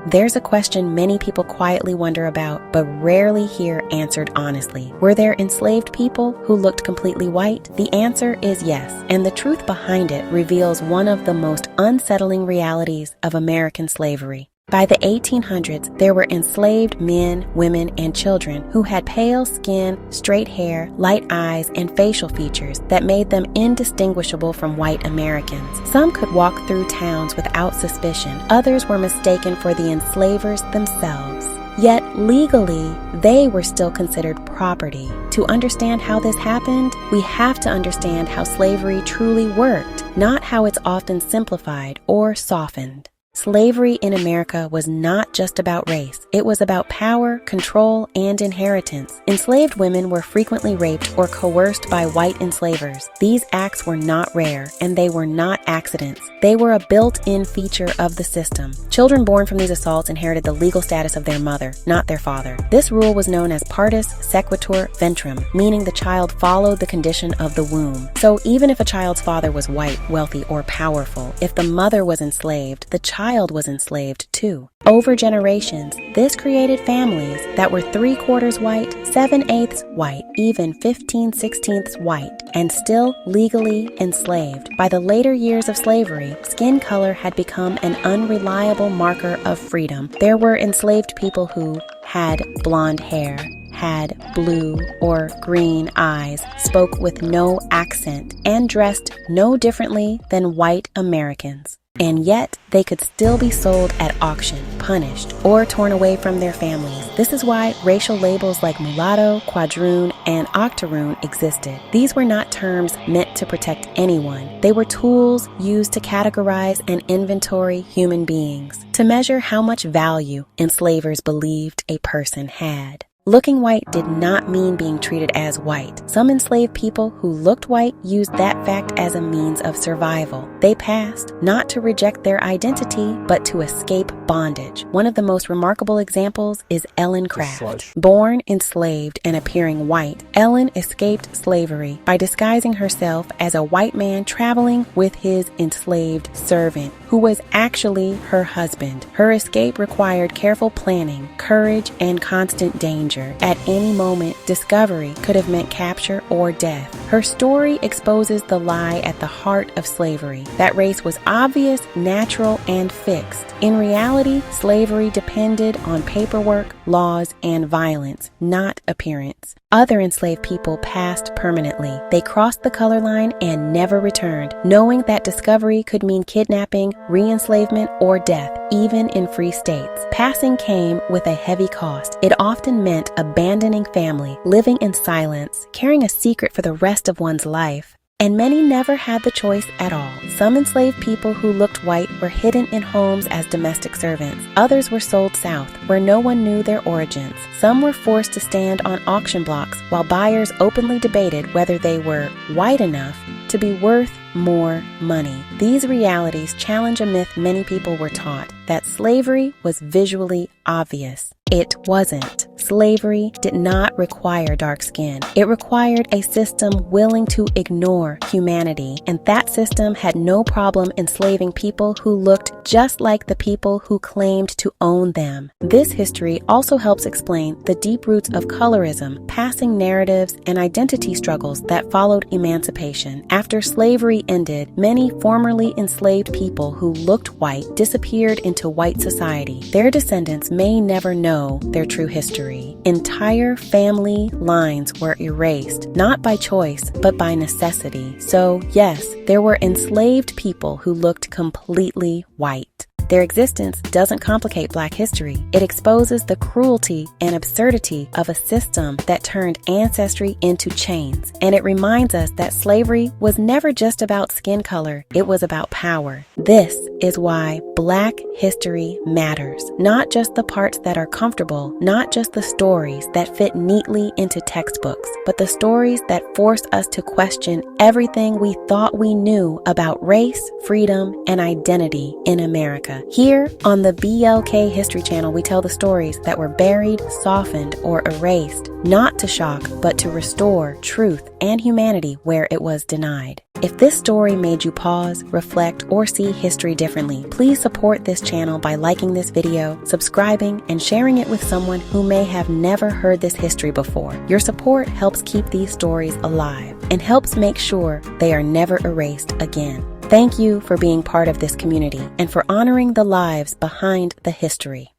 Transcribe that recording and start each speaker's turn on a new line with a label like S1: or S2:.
S1: There's a question many people quietly wonder about, but rarely hear answered honestly. Were there enslaved people who looked completely white? The answer is yes, and the truth behind it reveals one of the most unsettling realities of American slavery. By the 1800s, there were enslaved men, women, and children who had pale skin, straight hair, light eyes, and facial features that made them indistinguishable from white Americans. Some could walk through towns without suspicion. Others were mistaken for the enslavers themselves. Yet, legally, they were still considered property. To understand how this happened, we have to understand how slavery truly worked, not how it's often simplified or softened. Slavery in America was not just about race. It was about power, control, and inheritance. Enslaved women were frequently raped or coerced by white enslavers. These acts were not rare, and they were not accidents. They were a built-in feature of the system. Children born from these assaults inherited the legal status of their mother, not their father. This rule was known as partus sequitur ventrum, meaning the child followed the condition of the womb. So even if a child's father was white, wealthy, or powerful, if the mother was enslaved, the child was enslaved too. Over generations, this created families that were 3/4 white, 7/8 white, even 15/16 white, and still legally enslaved. By the later years of slavery, skin color had become an unreliable marker of freedom. There were enslaved people who had blonde hair, had blue or green eyes, spoke with no accent, and dressed no differently than white Americans. And yet, they could still be sold at auction, punished, or torn away from their families. This is why racial labels like mulatto, quadroon, and octoroon existed. These were not terms meant to protect anyone. They were tools used to categorize and inventory human beings, to measure how much value enslavers believed a person had. Looking white did not mean being treated as white. Some enslaved people who looked white used that fact as a means of survival. They passed, not to reject their identity, but to escape bondage. One of the most remarkable examples is Ellen Craft. Born enslaved and appearing white, Ellen escaped slavery by disguising herself as a white man traveling with his enslaved servant, who was actually her husband. Her escape required careful planning, courage, and constant danger. At any moment, discovery could have meant capture or death. Her story exposes the lie at the heart of slavery. That race was obvious, natural, and fixed. In reality, slavery depended on paperwork, laws, and violence, not appearance. Other enslaved people passed permanently. They crossed the color line and never returned, knowing that discovery could mean kidnapping, re-enslavement, or death, even in free states. Passing came with a heavy cost. It often meant abandoning family, living in silence, carrying a secret for the rest of one's life. And many never had the choice at all. Some enslaved people who looked white were hidden in homes as domestic servants. Others were sold south, where no one knew their origins. Some were forced to stand on auction blocks while buyers openly debated whether they were white enough to be worth more money. These realities challenge a myth many people were taught, that slavery was visually obvious. It wasn't. Slavery did not require dark skin. It required a system willing to ignore humanity, and that system had no problem enslaving people who looked just like the people who claimed to own them. This history also helps explain the deep roots of colorism, passing narratives, and identity struggles that followed emancipation. After slavery ended, many formerly enslaved people who looked white disappeared into white society. Their descendants may never know their true history. Entire family lines were erased, not by choice, but by necessity. So, yes, there were enslaved people who looked completely white. Their existence doesn't complicate Black history. It exposes the cruelty and absurdity of a system that turned ancestry into chains. And it reminds us that slavery was never just about skin color. It was about power. This is why Black history matters. Not just the parts that are comfortable, not just the stories that fit neatly into textbooks, but the stories that force us to question everything we thought we knew about race, freedom, and identity in America. America. Here on the BLK History Channel, we tell the stories that were buried, softened, or erased, not to shock, but to restore truth and humanity where it was denied. If this story made you pause, reflect, or see history differently, please support this channel by liking this video, subscribing, and sharing it with someone who may have never heard this history before. Your support helps keep these stories alive and helps make sure they are never erased again. Thank you for being part of this community and for honoring the lives behind the history.